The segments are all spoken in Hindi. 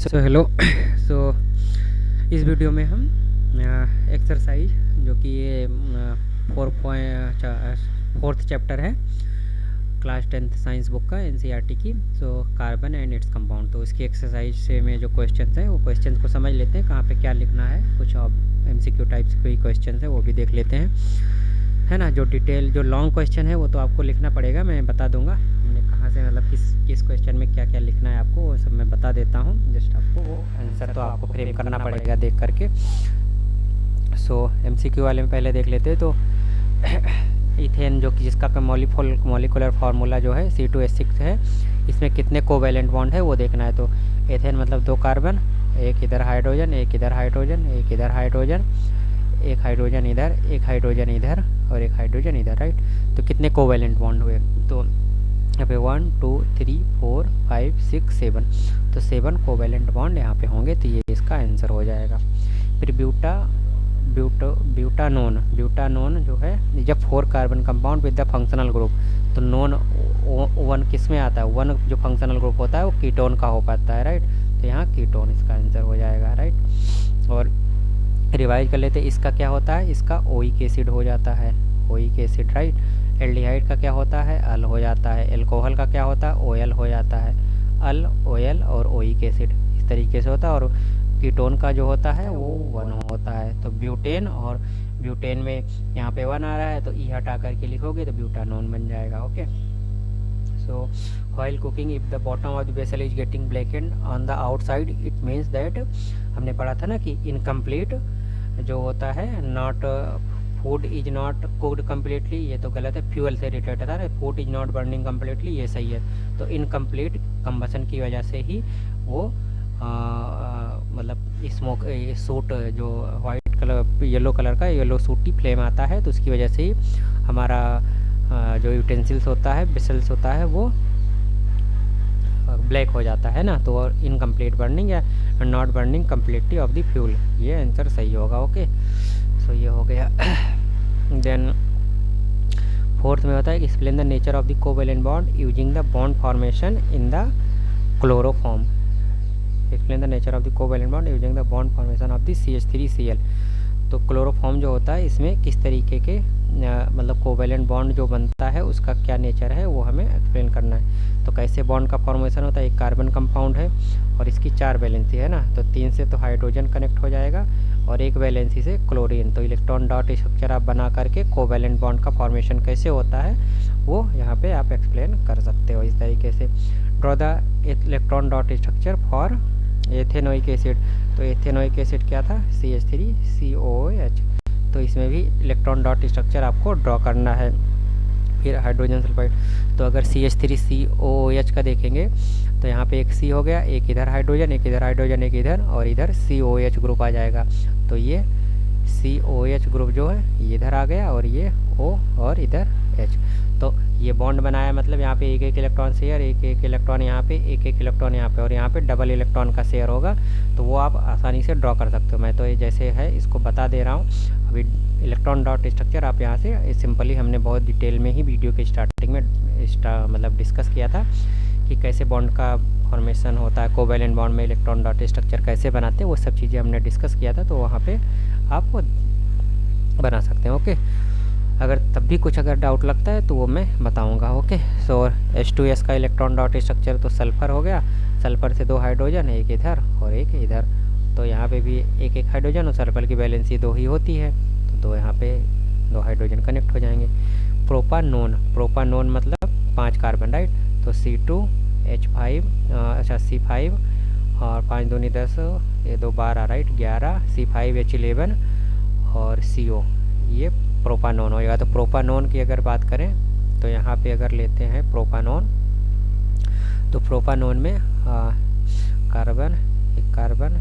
So hello. सो इस वीडियो में हम एक्सरसाइज जो कि ये 4th चैप्टर है क्लास 10th साइंस बुक का एनसीईआरटी की। So carbon and its compound, तो इसकी एक्सरसाइज से में जो क्वेश्चंस हैं वो क्वेश्चंस को समझ लेते हैं, कहाँ पे क्या लिखना है। कुछ एमसीक्यू टाइप्स कोई क्वेश्चंस है वो भी देख लेते हैं, है ना। जो डिटेल जो लॉन्ग क्वेश्चन है वो तो आपको लिखना पड़ेगा, मैं बता दूंगा हमने कहाँ से, मतलब किस क्वेश्चन में क्या क्या लिखना है आपको, वो सब मैं बता देता हूँ। जस्ट आपको वो आंसर तो आपको फ्रेम करना पड़ेगा देख करके। सो एमसीक्यू वाले में पहले देख लेते हैं। तो इथेन जो कि जिसका मॉलिकुलर फार्मूला जो है C2H6 है, इसमें कितने कोवैलेंट बॉन्ड है वो देखना है। तो एथेन मतलब 2 कार्बन, एक इधर हाइड्रोजन, एक इधर हाइड्रोजन, एक इधर हाइड्रोजन, एक हाइड्रोजन इधर, एक हाइड्रोजन इधर और एक हाइड्रोजन इधर, राइट। तो कितने कोवैलेंट बॉन्ड हुए, तो यहाँ पे 1 2 3 4 5 6 7, तो 7 कोवैलेंट बॉन्ड यहाँ पे होंगे, तो ये इसका आंसर हो जाएगा। फिर ब्यूटानोन जो है, जब 4 carbon compound with the functional group, तो नोन 1 किस में आता है, 1 जो फंक्शनल ग्रुप होता है वो कीटोन का हो पाता है, राइट। तो यहाँ कीटोन इसका आंसर हो जाएगा, राइट। और रिवाइज कर लेते हैं, इसका क्या होता है, इसका ओइक एसिड हो जाता है, ओइक एसिड, राइट। एल्डिहाइड का क्या होता है, अल हो जाता है। एल्कोहल का क्या होता है, ओएल हो जाता है। अल, ओएल और ओइक एसिड इस तरीके से होता है। और कीटोन का जो होता है वो 1 होता है। तो ब्यूटेन, और ब्यूटेन में यहाँ पे 1 आ रहा है तो ई हटा करके लिखोगे तो ब्यूटानोन बन जाएगा। Okay. So while cooking, if the bottom of the vessel is getting blackened on the outside, it means that, हमने पढ़ा था ना कि इनकम्प्लीट जो होता है, not food is not cooked completely, ये तो गलत है, फ्यूल से रिलेटेड था। Food is not burning completely, ये सही है। तो इनकम्प्लीट कम्बसन की वजह से ही वो मतलब स्मोक सूट जो वाइट कलर येलो कलर का येलो सूटी फ्लेम आता है, तो उसकी वजह से ही हमारा जो यूटेंसिल्स होता है, वेसल्स होता है, वो ब्लैक हो जाता है ना। तो इनकम्प्लीट बर्निंग या not burning completely of the fuel, ये आंसर सही होगा। ओके। सो ये हो गया। देन 4th में होता है explain the nature of the covalent bond using the bond formation in the chloroform. Explain the nature of the covalent bond using the bond formation of the CH3Cl। तो क्लोरोफॉर्म जो होता है, इसमें किस तरीके के मतलब कोवैलेंट बॉन्ड जो बनता है उसका क्या नेचर है वो हमें एक्सप्लेन करना है। तो कैसे बॉन्ड का फॉर्मेशन होता है, एक कार्बन कंपाउंड है और इसकी 4 वैलेंसी है ना, तो 3 से तो हाइड्रोजन कनेक्ट हो जाएगा और 1 वैलेंसी से क्लोरीन। तो इलेक्ट्रॉन डॉट स्ट्रक्चर आप बना करके कोवैलेंट बॉन्ड का फॉर्मेशन कैसे होता है वो यहाँ पे आप एक्सप्लेन कर सकते हो इस तरीके से। Draw the electron dot structure for ethanoic acid. तो एथेनोइक एसिड क्या था, CH3COOH। तो इसमें भी इलेक्ट्रॉन डॉट स्ट्रक्चर आपको ड्रॉ करना है। फिर हाइड्रोजन सल्फाइड, तो अगर CH3COOH का देखेंगे तो यहाँ पे एक C हो गया, एक इधर हाइड्रोजन, एक इधर हाइड्रोजन, एक इधर, और इधर COOH ग्रुप आ जाएगा। तो ये COOH ग्रुप जो है ये इधर आ गया और ये O और इधर H। तो ये बॉन्ड बनाया, मतलब यहाँ पे एक एक इलेक्ट्रॉन शेयर, एक एक इलेक्ट्रॉन यहाँ पे, एक एक इलेक्ट्रॉन यहाँ पे, और यहाँ पे डबल इलेक्ट्रॉन का शेयर होगा। तो वो आप आसानी से ड्रॉ कर सकते हो। मैं तो ये जैसे है इसको बता दे रहा हूँ। अभी इलेक्ट्रॉन डॉट स्ट्रक्चर आप यहाँ से सिंपली, हमने बहुत डिटेल में ही वीडियो के स्टार्टिंग में मतलब डिस्कस किया था कि कैसे बॉन्ड का फॉर्मेशन होता है, कोवैलेंट बॉन्ड में इलेक्ट्रॉन डॉट स्ट्रक्चर कैसे बनाते हैं, वो सब चीज़ें हमने डिस्कस किया था। तो वहाँ पे आप बना सकते हैं। ओके। अगर तब भी कुछ अगर डाउट लगता है तो वो मैं बताऊंगा। ओके। सो H2S का इलेक्ट्रॉन डॉट स्ट्रक्चर तो सल्फ़र हो गया, सल्फ़र से 2 हाइड्रोजन, एक इधर और एक इधर। तो यहाँ पे भी एक एक हाइड्रोजन, और सल्फ़र की वैलेंसी 2 ही होती है, तो 2 यहाँ पे 2 हाइड्रोजन कनेक्ट हो जाएंगे। प्रोपानोन मतलब 5 कार्बन, राइट। तो C2H5, अच्छा C5 और 5 दूनी 10, ये 2 12, राइट, 11, C5H11 और CO, ये प्रोपानोन होगा। तो प्रोपानोन की अगर बात करें तो यहाँ पे अगर लेते हैं प्रोपानोन, तो प्रोपानोन में कार्बन, एक कार्बन,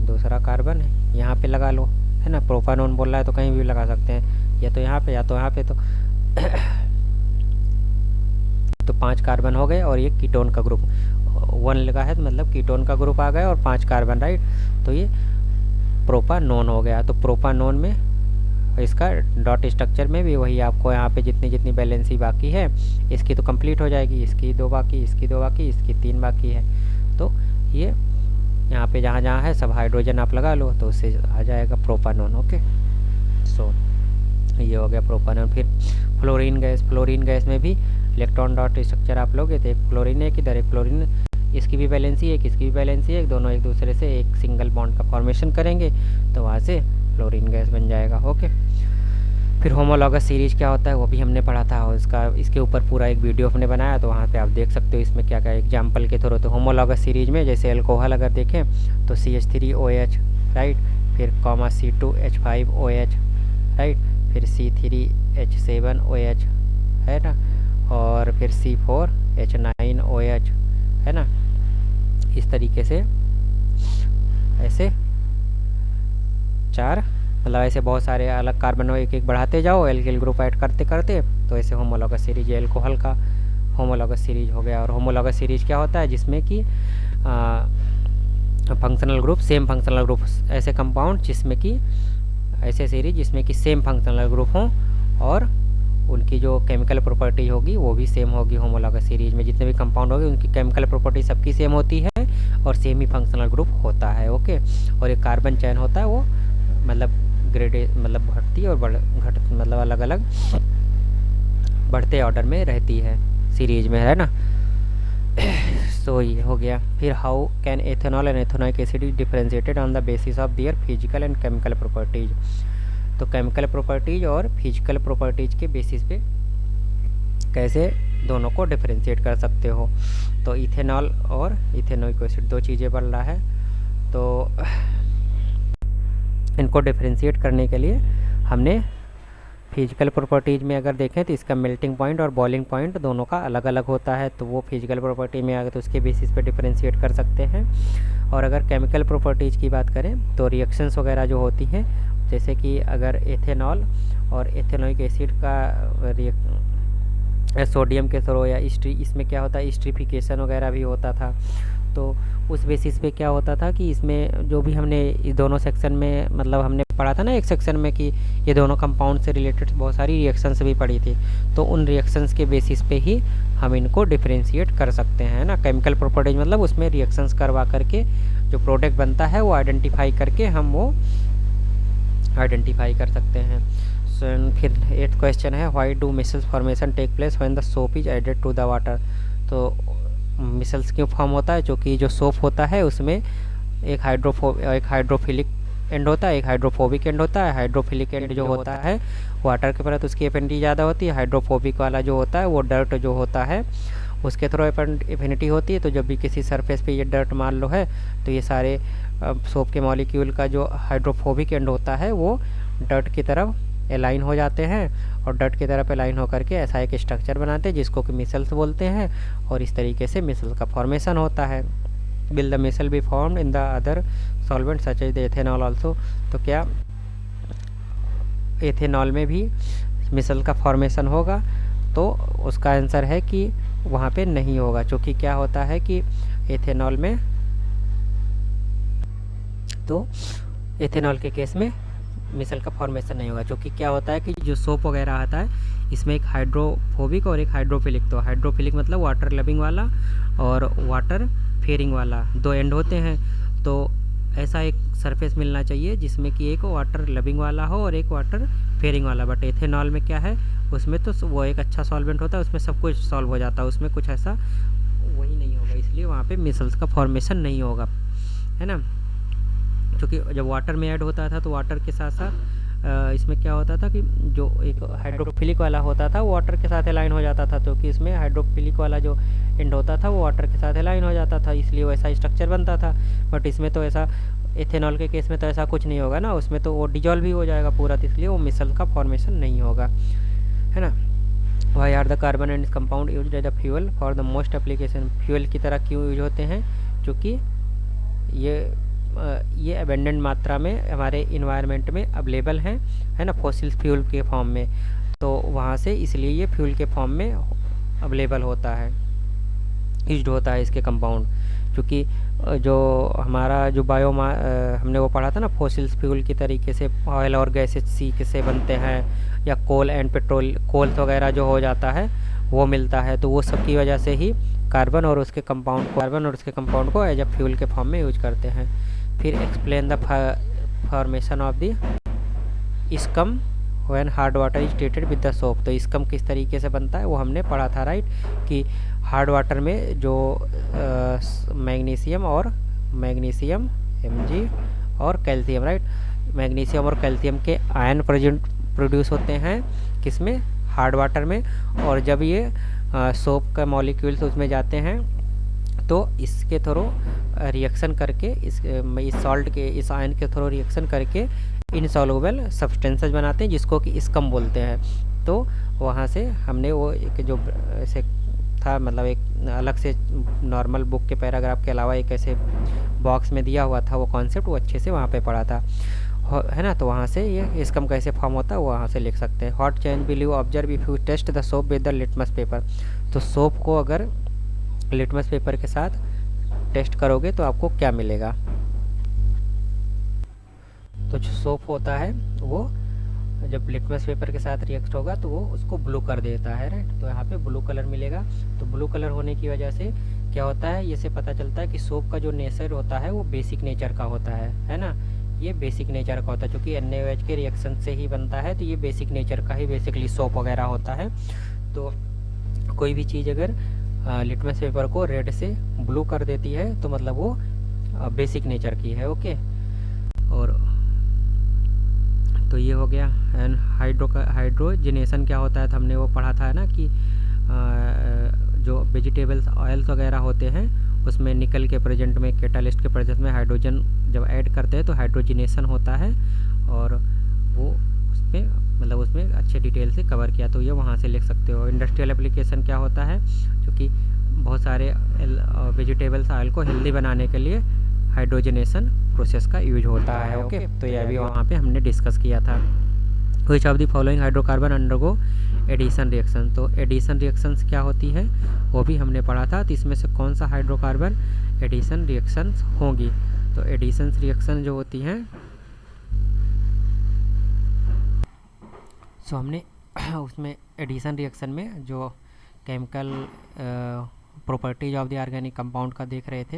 दूसरा कार्बन यहाँ पे लगा लो, है ना। प्रोपानोन बोल रहा है तो कहीं भी लगा सकते हैं, या तो यहाँ पे या तो यहाँ पे। तो 5 कार्बन हो गए और ये कीटोन का ग्रुप 1 लगा है, तो मतलब कीटोन का ग्रुप आ गया और 5 कार्बन, राइट। तो ये प्रोपानोन हो गया। तो प्रोपानोन में इसका डॉट स्ट्रक्चर में भी वही आपको यहाँ पे जितनी जितनी बैलेंसी बाकी है इसकी तो कंप्लीट हो जाएगी, इसकी 2 बाकी, इसकी 2 बाकी, इसकी 3 बाकी है। तो ये यहाँ पे जहाँ जहाँ है सब हाइड्रोजन आप लगा लो तो उससे आ जाएगा प्रोपानॉन। ओके, सो ये हो गया प्रोपानॉन। फिर फ्लोरीन गैस में भी इलेक्ट्रॉन डॉट स्ट्रक्चर आप लोगे तो एक फ्लोरीन है, किधर एक फ्लोरीन, इसकी भी वैलेंसी है, इसकी भी वैलेंसी है, दोनों एक दूसरे से एक सिंगल बॉन्ड का फॉर्मेशन करेंगे तो वहाँ से फ्लोरीन गैस बन जाएगा। ओके, फिर होमोलॉगस सीरीज क्या होता है वो भी हमने पढ़ा था, और इसके ऊपर पूरा एक वीडियो हमने बनाया, तो वहाँ पे आप देख सकते हो इसमें क्या क्या एग्जाम्पल के थ्रू। तो होमोलॉगस सीरीज में जैसे अल्कोहल अगर देखें तो CH3OH, राइट, फिर C2H5OH, राइट, फिर C3H7OH, है ना, और फिर C4H9OH, है ना। इस तरीके से ऐसे 4 मतलब ऐसे बहुत सारे अलग कार्बन एक एक बढ़ाते जाओ, एल्किल ग्रुप ऐड करते करते, तो ऐसे होमोलॉगस सीरीज एल्कोहल का होमोलॉगस सीरीज हो गया। और होमोलॉगस सीरीज क्या होता है, जिसमें कि functional group, same functional group, ऐसे कंपाउंड जिसमें कि ऐसे सीरीज जिसमें कि सेम फंक्शनल ग्रुप हों और उनकी जो केमिकल प्रॉपर्टी होगी वो भी सेम होगी। होमोलॉगस सीरीज में जितने भी कंपाउंड होंगे उनकी केमिकल प्रॉपर्टी सबकी सेम होती है और सेम ही फंक्शनल ग्रुप होता है। ओके, और एक कार्बन चैन होता है वो मतलब मतलब बढ़ती और घट मतलब अलग अलग बढ़ते ऑर्डर में रहती है सीरीज में, है ना। सो ये हो गया। फिर how can ethanol and ethanoic acid is differentiated on the basis of their physical and chemical properties. तो केमिकल प्रॉपर्टीज और फिजिकल प्रॉपर्टीज के बेसिस पे कैसे दोनों को डिफरेंशिएट कर सकते हो। तो इथेनॉल और इथेनोइक एसिड दो चीज़ें बन रहा है, तो इनको डिफरेंशिएट करने के लिए हमने फिजिकल प्रॉपर्टीज़ में अगर देखें तो इसका मेल्टिंग पॉइंट और बॉइलिंग पॉइंट दोनों का अलग अलग होता है, तो वो फिजिकल प्रॉपर्टी में अगर तो उसके बेसिस पे डिफरेंशिएट कर सकते हैं। और अगर केमिकल प्रॉपर्टीज़ की बात करें तो रिएक्शंस वगैरह जो होती हैं, जैसे कि अगर एथेनॉल और एथेनोइक एसिड का सोडियम के थ्रू या इसमें क्या होता है स्ट्रीफिकेशन वगैरह भी होता था, तो उस बेसिस पे क्या होता था कि इसमें जो भी हमने इस दोनों सेक्शन में मतलब हमने पढ़ा था ना एक सेक्शन में कि ये दोनों कंपाउंड से रिलेटेड बहुत सारी रिएक्शंस भी पढ़ी थी, तो उन रिएक्शंस के बेसिस पे ही हम इनको डिफरेंशिएट कर सकते हैं ना। केमिकल प्रॉपर्टीज मतलब उसमें रिएक्शंस करवा करके जो प्रोडक्ट बनता है वो आइडेंटिफाई करके हम वो आइडेंटिफाई कर सकते हैं। फिर 8th क्वेश्चन है, why do micelles formation take place when the soap is added to the water. तो मिसल्स क्यों फॉर्म होता है, क्योंकि जो सोप होता है उसमें एक हाइड्रोफिलिक एंड होता है, एक हाइड्रोफोबिक एंड होता है। हाइड्रोफिलिक एंड जो होता है वाटर के प्रति उसकी एफिनिटी ज़्यादा होती है, हाइड्रोफोबिक वाला जो होता है वो डर्ट जो होता है उसके थ्रू एफिनिटी होती है। तो जब भी किसी सरफेस पे ये डर्ट मान लो है तो ये सारे सोप के मॉलिक्यूल का जो हाइड्रोफोबिक एंड होता है वो डर्ट की तरफ अलाइन हो जाते हैं और डर्ट की तरफ अलाइन होकर के ऐसा एक स्ट्रक्चर बनाते हैं जिसको कि मिसल्स बोलते हैं, और इस तरीके से मिसल का फॉर्मेशन होता है। Will the micelle be formed in the other solvent such as the ethanol also. तो क्या एथेनॉल में भी मिसल का फॉर्मेशन होगा, तो उसका आंसर है कि वहाँ पे नहीं होगा, क्योंकि क्या होता है कि एथेनॉल में, तो एथेनॉल के केस में मिसल का फॉर्मेशन नहीं होगा, क्योंकि क्या होता है कि जो सोप वगैरह आता है इसमें एक हाइड्रोफोबिक और एक हाइड्रोफिलिक, तो हाइड्रोफिलिक मतलब वाटर लविंग वाला और वाटर फेयरिंग वाला दो एंड होते हैं। तो ऐसा एक सरफेस मिलना चाहिए जिसमें कि एक वाटर लविंग वाला हो और एक वाटर फेयरिंग वाला। बट एथेनॉल में क्या है, उसमें तो वो एक अच्छा सॉल्वेंट होता है, उसमें सब कुछ सॉल्व हो जाता है, उसमें कुछ ऐसा वही नहीं होगा, इसलिए वहाँ पे मिसल्स का फॉर्मेशन नहीं होगा, है ना। क्योंकि जब वाटर में ऐड होता था तो वाटर के साथ साथ इसमें क्या होता था कि जो एक हाइड्रोफिलिक वाला होता था वो वाटर के साथ अलाइन हो जाता था, क्योंकि इसमें हाइड्रोफिलिक वाला जो एंड होता था वो वाटर के साथ अलाइन हो जाता था, इसलिए वैसा स्ट्रक्चर बनता था। बट इसमें तो ऐसा, एथेनॉल के केस में तो ऐसा कुछ नहीं होगा ना, उसमें तो वो डिजॉल्व ही हो जाएगा पूरा, तो इसलिए वो मिसल का फॉर्मेशन नहीं होगा, है ना। Why are the carbon and compound use as a fuel for the most application. Fuel की तरह क्यों यूज होते हैं, क्योंकि ये अबेंडेंट मात्रा में हमारे इन्वायरमेंट में अवेलेबल हैं, है ना, फॉसिल फ्यूल के फॉर्म में, तो वहाँ से इसलिए ये फ्यूल के फॉर्म में अवेलेबल होता है, यूज्ड होता है इसके कंपाउंड। क्योंकि जो हमारा जो हमने वो पढ़ा था ना, फॉसिल फ्यूल की तरीके से ऑयल और गैसेज सी से बनते हैं, या कोल एंड पेट्रोल, कोल वगैरह जो हो जाता है वो मिलता है, तो वो सब की वजह से ही कार्बन और उसके कंपाउंड को एज अ फ्यूल के फॉर्म में यूज करते हैं। फिर explain the formation of the scum when hard water is treated with the soap. तो स्कम किस तरीके से बनता है वो हमने पढ़ा था, राइट, कि हार्ड वाटर में जो मैग्नीशियम Mg और कैल्शियम, राइट, मैग्नीशियम और कैल्शियम के आयन प्रोड्यूस होते हैं किसमें, हार्ड वाटर में। और जब ये सोप का मॉलिक्यूल्स उसमें जाते हैं तो इसके थ्रू रिएक्शन करके इस सॉल्ट के इस आयन के थ्रू रिएक्शन करके इनसॉल्युबल सब्सटेंसेस बनाते हैं जिसको कि स्कम बोलते हैं। तो वहाँ से हमने वो एक जो ऐसे था, मतलब एक अलग से नॉर्मल बुक के पैराग्राफ के अलावा एक ऐसे बॉक्स में दिया हुआ था वो कॉन्सेप्ट, वो अच्छे से वहाँ पे पढ़ा था, है ना। तो वहाँ से ये स्कम कैसे फॉर्म होता है वो वहाँ से लिख सकते हैं। What change will you observe if you test the soap with the litmus paper. तो सोप को अगर लिटमस पेपर के साथ टेस्ट करोगे तो आपको क्या मिलेगा। तो जो सोप होता है वो जब लिटमस पेपर के साथ रिएक्ट होगा तो वो उसको ब्लू कर देता है, राइट। तो यहाँ पे ब्लू कलर मिलेगा। तो ब्लू कलर होने की वजह से क्या होता है, ये से पता चलता है कि सोप का जो नेचर होता है वो बेसिक नेचर का होता है ना। ये बेसिक नेचर का होता है क्योंकि NaOH के रिएक्शन से ही बनता है, तो ये बेसिक नेचर का ही बेसिकली सोप वगैरह होता है। तो कोई भी चीज़ अगर लिटमस पेपर को रेड से ब्लू कर देती है तो मतलब वो बेसिक नेचर की है, ओके। और तो ये हो गया। एंड हाइड्रोजनेशन क्या होता है, तो हमने वो पढ़ा था ना कि जो वेजिटेबल्स ऑयल्स वगैरह होते हैं उसमें निकल के प्रेजेंट में, कैटालिस्ट के प्रेजेंट में हाइड्रोजन जब ऐड करते हैं तो हाइड्रोजनेशन होता है। और वो उसमें मतलब उसमें अच्छे डिटेल से कवर किया, तो ये वहाँ से लिख सकते हो। इंडस्ट्रियल एप्लीकेशन क्या होता है, क्योंकि बहुत सारे वेजिटेबल्स ऑयल को हेल्दी बनाने के लिए हाइड्रोजनेशन प्रोसेस का यूज होता है, ओके। तो ये अभी वहाँ पे हमने डिस्कस किया था। Which of the following hydrocarbon undergo addition reaction. तो एडिशन रिएक्शंस क्या होती है वो भी हमने पढ़ा था। तो इसमें से कौन सा हाइड्रोकार्बन एडिशन रिएक्शंस होंगी। तो एडिशन रिएक्शन जो होती हैं सो हमने उसमें एडिशन रिएक्शन में जो chemical properties of the organic compound का देख रहे थे,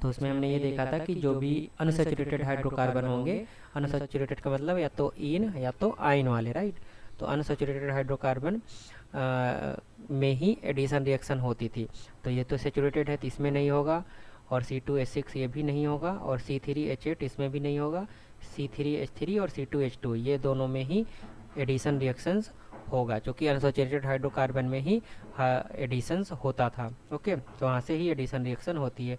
तो उसमें हमने ये देखा था कि जो भी अनसैचुरेटेड हाइड्रोकार्बन होंगे, अनसैचुरेटेड का मतलब या तो इन या तो आयन वाले, राइट। तो अनसैचुरेटेड हाइड्रोकार्बन में ही एडिशन रिएक्शन होती थी। तो ये तो सैचुरेटेड है तो इसमें नहीं होगा, और C2H6 ये भी नहीं होगा, और C3H8 इसमें भी नहीं होगा, C3H3 और C2H2 ये दोनों में ही एडिशन रिएक्शंस होगा, क्योंकि अनसैचुरेटेड हाइड्रोकार्बन में ही एडिशंस होता था, ओके। तो वहाँ से ही एडिशन रिएक्शन होती है।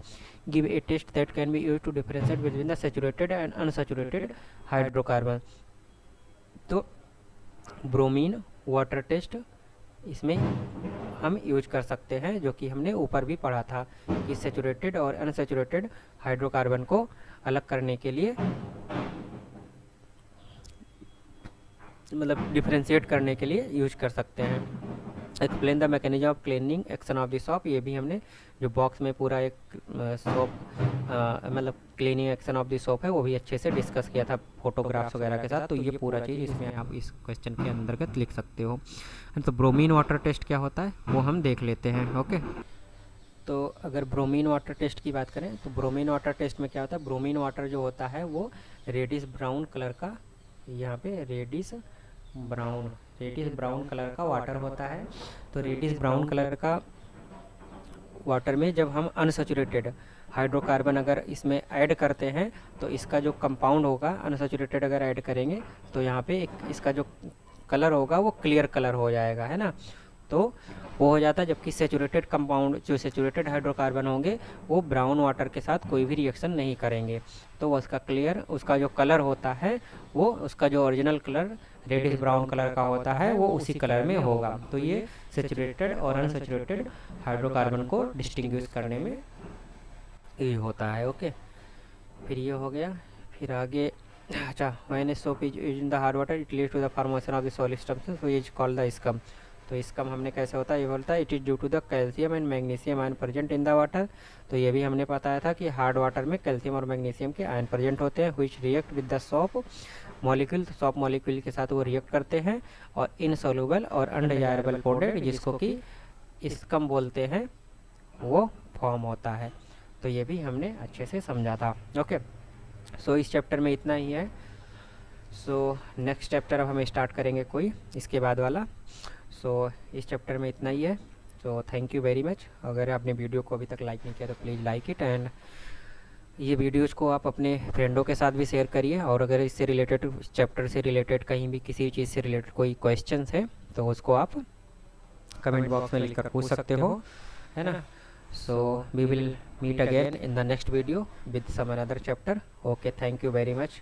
Give a test that can be use to differentiate between the saturated and unsaturated hydrocarbon. तो ब्रोमीन वाटर टेस्ट इसमें हम यूज कर सकते हैं, जो कि हमने ऊपर भी पढ़ा था कि सैचुरेटेड और अनसैचुरेटेड हाइड्रोकार्बन को अलग करने के लिए, मतलब डिफरेंशिएट करने के लिए यूज कर सकते हैं। Explain the mechanism of cleaning action of the soap. ये भी हमने जो बॉक्स में पूरा एक सोप मतलब cleaning action of the soap है वो भी अच्छे से डिस्कस किया था फोटोग्राफ्स वगैरह के साथ। तो ये पूरा चीज़ इसमें आप इस क्वेश्चन के अंतर्गत लिख सकते हो। तो ब्रोमीन वाटर टेस्ट क्या होता है वो हम देख लेते हैं, ओके। तो अगर ब्रोमीन वाटर टेस्ट की बात करें तो ब्रोमीन वाटर टेस्ट में क्या होता है, ब्रोमीन वाटर जो होता है वो रेडिश ब्राउन कलर का, यहाँ पे रेडिश ब्राउन कलर का वाटर होता है। तो रेडिश ब्राउन कलर का वाटर में जब हम अनसैचुरेटेड हाइड्रोकार्बन अगर इसमें ऐड करते हैं तो इसका जो कंपाउंड होगा, अनसैचुरेटेड अगर ऐड करेंगे तो यहाँ पे एक इसका जो कलर होगा वो क्लियर कलर हो जाएगा, है ना। तो वो हो जाता है, जबकि सैचुरेटेड कंपाउंड जो सैचुरेटेड हाइड्रोकार्बन होंगे वो ब्राउन वाटर के साथ कोई भी रिएक्शन नहीं करेंगे। तो उसका क्लियर, उसका जो कलर होता है वो उसका जो original colour reddish brown colour का होता है वो उसी कलर में होगा। तो ये सैचुरेटेड और अनसैचुरेटेड हाइड्रोकार्बन को डिस्टिंग्विश करने में ये होता है, ओके। फिर ये हो गया। फिर आगे अच्छा, when soap is in the hard water it leads to the formation of the solid substance which is called the scum. तो स्कम हमने कैसे होता है ये बोलता है, it is due to the calcium and magnesium ion present in the water. तो ये भी हमने बताया था कि हार्ड वाटर में कैल्शियम और मैग्नीशियम के आयन प्रेजेंट होते हैं, which react with the soap molecule. तो सोप मॉलिक्यूल के साथ वो रिएक्ट करते हैं और इनसॉल्युबल और अनडिजायरेबल पाउडर, जिसको कि स्कम बोलते हैं, वो फॉर्म होता है। तो ये भी हमने अच्छे से समझा था। ओके, सो इस चैप्टर में इतना ही है। सो नेक्स्ट चैप्टर अब हम स्टार्ट करेंगे कोई इसके बाद वाला। सो इस चैप्टर में इतना ही है। So thank you very much. अगर आपने वीडियो को अभी तक लाइक नहीं किया तो प्लीज़ लाइक इट, एंड ये वीडियोज़ को आप अपने फ्रेंडों के साथ भी शेयर करिए। और अगर इससे रिलेटेड, चैप्टर से रिलेटेड, कहीं भी किसी चीज़ से रिलेटेड कोई क्वेश्चंस है तो उसको आप कमेंट बॉक्स में लिखकर पूछ सकते हो, है ना। So we will meet again in the next video with some another chapter. Okay, thank you very much.